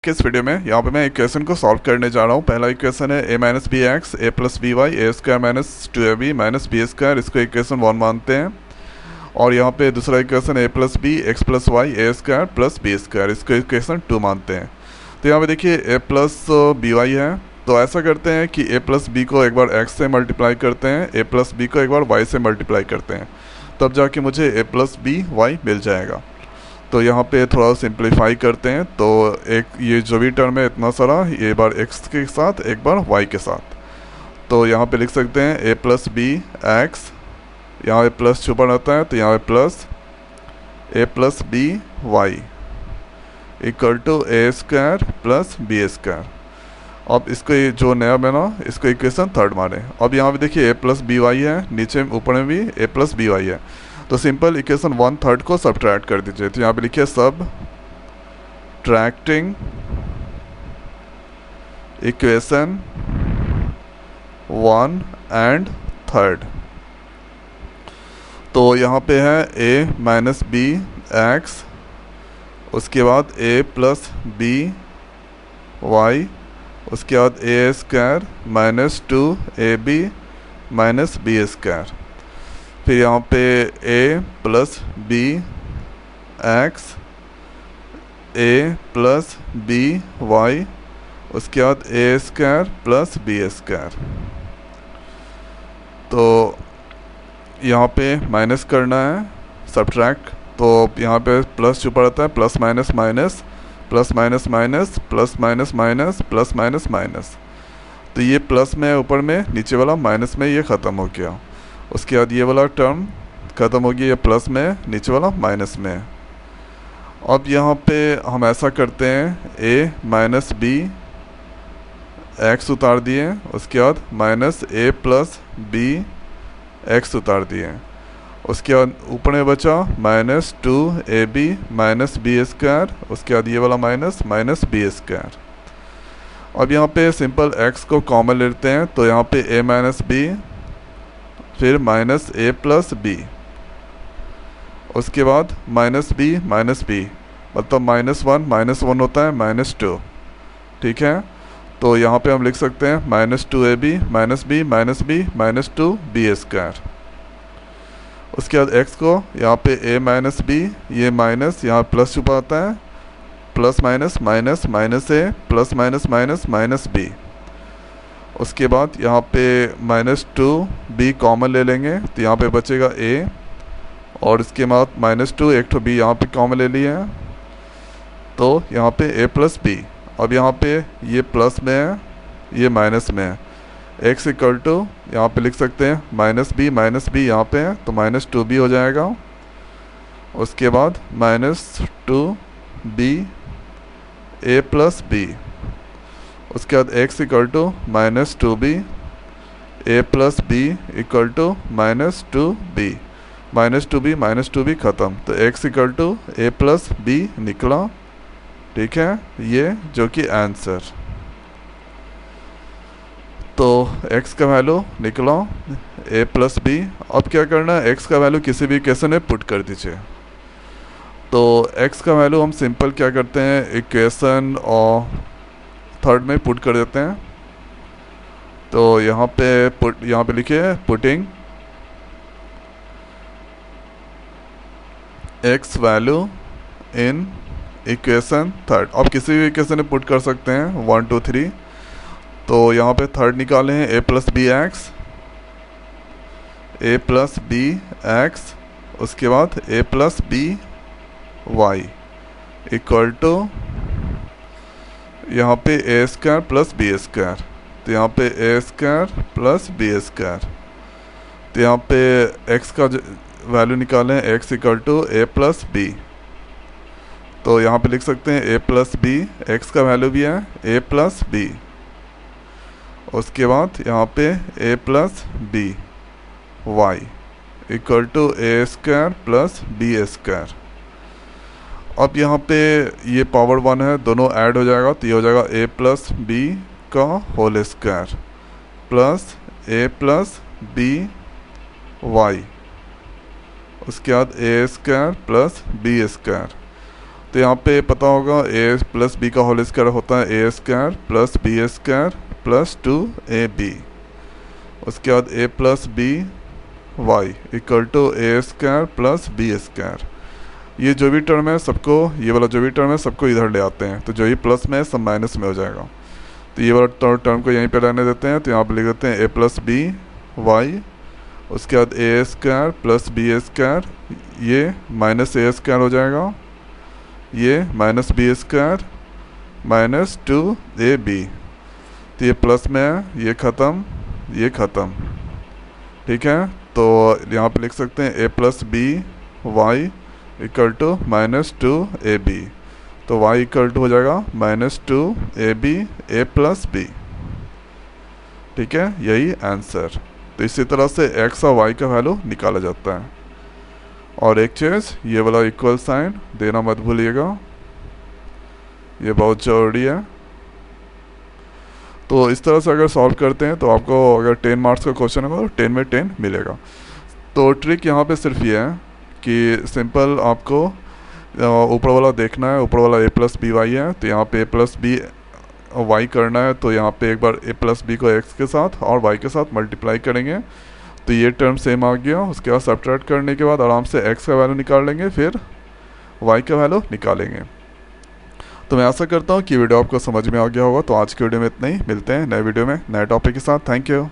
के इस वीडियो में यहाँ पे मैं इक्वेशन को सॉल्व करने जा रहा हूँ। पहला इक्वेशन है a minus b x A plus B y a square minus 2ab minus B square, इसको इक्वेशन 1 मानते हैं। और यहाँ पे दूसरा equation a plus B x plus y a square plus B square, इसको इक्वेशन 2 मानते हैं। तो यहाँ पे देखिए a प्लस बी वाई है, तो ऐसा करते हैं कि a प्लस बी को एक बार x से मल्टीप्लाई करते हैं, a प्लस बी को एक बार y से मल्टीप्लाई करते हैं, तब जाके मुझे a प्लस बी वाई मिल जाएगा। तो यहाँ पे थोड़ा सिंप्लीफाई करते हैं, तो एक ये जो भी टर्म है इतना सारा, ये बार x के साथ एक बार y के साथ, तो यहाँ पे लिख सकते हैं a प्लस बी एक्स, यहाँ पे प्लस छुपा रहता है तो यहाँ पे plus a plus B Y equal to A square plus B square. अब इसको ये जो नया बना इसको इक्वेशन 3 मारें। अब यहाँ पे देखिए a प्लस बी वाई है, नीचे ऊपर में भी a प्लस बी वाई है, तो सिंपल इक्वेशन 1/3 को सब्ट्रैक्ट कर दीजिए। तो यहाँ पे लिखिए सब ट्रैक्टिंग इक्वेशन 1 एंड 3। तो यहाँ पे है a माइनस बी एक्स, उसके बाद a प्लस बी वाई, उसके बाद ए square minus 2ab minus B square, फिर यहाँ पे a plus B x A plus B Y, उसके बाद ए स्क्वायर प्लस बी स्क्वायर। तो यहाँ पे माइनस करना है, सब्ट्रैक्ट, तो यहाँ पे प्लस छुपा रहता है, plus minus minus plus minus minus plus minus minus plus minus minus, तो ये प्लस में है ऊपर में, नीचे वाला माइनस में, ये ख़त्म हो गया। उसके बाद ये वाला टर्म ख़त्म हो गया, ये प्लस में है, नीचे वाला माइनस में है। अब यहाँ पे हम ऐसा करते हैं, a माइनस बी एक्स उतार दिए, उसके बाद minus a plus B x उतार दिए, उसके बाद ऊपर में बचा minus 2ab minus B square, उसके बाद ये वाला माइनस माइनस बी स्क्वायर। अब यहाँ पे सिंपल x को कॉमन लेते हैं, तो यहाँ पे a माइनस बी, फिर माइनस a प्लस बी, उसके बाद माइनस b मतलब -1 होता है -2, ठीक है। तो यहाँ पे हम लिख सकते हैं minus 2ab minus b minus 2b square. उसके बाद x को यहाँ पे a माइनस बी, ये माइनस यहाँ प्लस छुपा आता है, plus minus minus minus a plus minus minus minus b, उसके बाद यहाँ पे -2b कॉमन ले लेंगे, तो यहाँ पे बचेगा a, और इसके बाद -2 एक तो b यहाँ पे कॉमन ले लिया है, तो यहाँ पे a प्लस बी। अब यहाँ पे ये प्लस में है, ये माइनस में है, x इक्वल टू यहाँ पे लिख सकते हैं माइनस बी यहाँ पे है, तो -2b हो जाएगा। उसके बाद -2b a प्लस बी, उसके बाद x equal to -2b a plus b equal to -2b ख़त्म, तो x equal to a plus b निकला, ठीक है, ये जो कि आंसर। तो x का वैल्यू निकला a प्लस बी। अब क्या करना है, x का वैल्यू किसी भी इक्वेशन में पुट कर दीजिए। तो x का वैल्यू हम सिंपल क्या करते हैं, इक्वेशन और 3 में पुट कर देते हैं। तो यहाँ पे लिखिए putting x value in equation 3। अब किसी भी इक्वेशन में पुट कर सकते हैं 1 2 3। तो यहाँ पे 3 निकाले हैं, a प्लस बी एक्स, उसके बाद a plus B Y equal to यहाँ पे a square plus B square, तो यहाँ पे a square plus B square. तो यहाँ पे x का वैल्यू निकालें, x equal to a plus b, तो यहाँ पे लिख सकते हैं a प्लस बी, x का वैल्यू भी है a प्लस बी, उसके बाद यहाँ पे a plus B Y equal to A square plus B square. अब यहाँ पे ये पावर 1 है, दोनों ऐड हो जाएगा, तो ये हो जाएगा a प्लस बी का whole square plus a plus B Y, उसके बाद ए स्क्वायर प्लस बी स्क्वायर। तो यहाँ पे पता होगा ए प्लस बी का होल स्क्वायर होता है A square plus B square plus 2ab। उसके बाद a plus B Y equal to A square plus B square. ये जो भी टर्म है सबको, ये वाला जो भी टर्म है सबको इधर ले आते हैं, तो जो ही प्लस में है सब माइनस में हो जाएगा। तो ये वाला टर्म को यहीं पे रहने देते हैं, तो यहाँ पे लिख देते हैं a प्लस बी वाई। उसके बाद ए स्क्वायर प्लस बी स्क्वायर, ये माइनस ए स्क्वायर हो जाएगा, ये minus B square minus 2ab। तो ये प्लस में है, ये ख़त्म, ये ख़त्म, ठीक है। तो यहाँ पे लिख सकते हैं a plus B Y equal to minus 2ab। तो y इक्वल टू हो जाएगा minus 2ab a plus B, ठीक है, यही आंसर। तो इसी तरह से x और y का वैल्यू निकाला जाता है। और एक चीज़, ये वाला इक्वल साइन देना मत भूलिएगा, ये बहुत ज़रूरी है। तो इस तरह से अगर सॉल्व करते हैं तो आपको अगर 10 मार्क्स का क्वेश्चन होगा तो 10 में 10 मिलेगा। तो ट्रिक यहाँ पे सिर्फ ये है कि सिंपल आपको ऊपर वाला देखना है, ऊपर वाला a प्लस बी वाई है, तो यहाँ पे a प्लस बी वाई करना है, तो यहाँ पे एक बार a प्लस बी को x के साथ और y के साथ मल्टीप्लाई करेंगे, तो ये टर्म सेम आ गया। उसके बाद सब्ट्रैक्ट करने के बाद आराम से x का वैल्यू निकाल लेंगे, फिर y का वैल्यू निकालेंगे। तो मैं आशा करता हूँ कि वीडियो आपको समझ में आ गया होगा। तो आज की वीडियो में इतना ही, मिलते हैं नए वीडियो में नए टॉपिक के साथ। Thank you.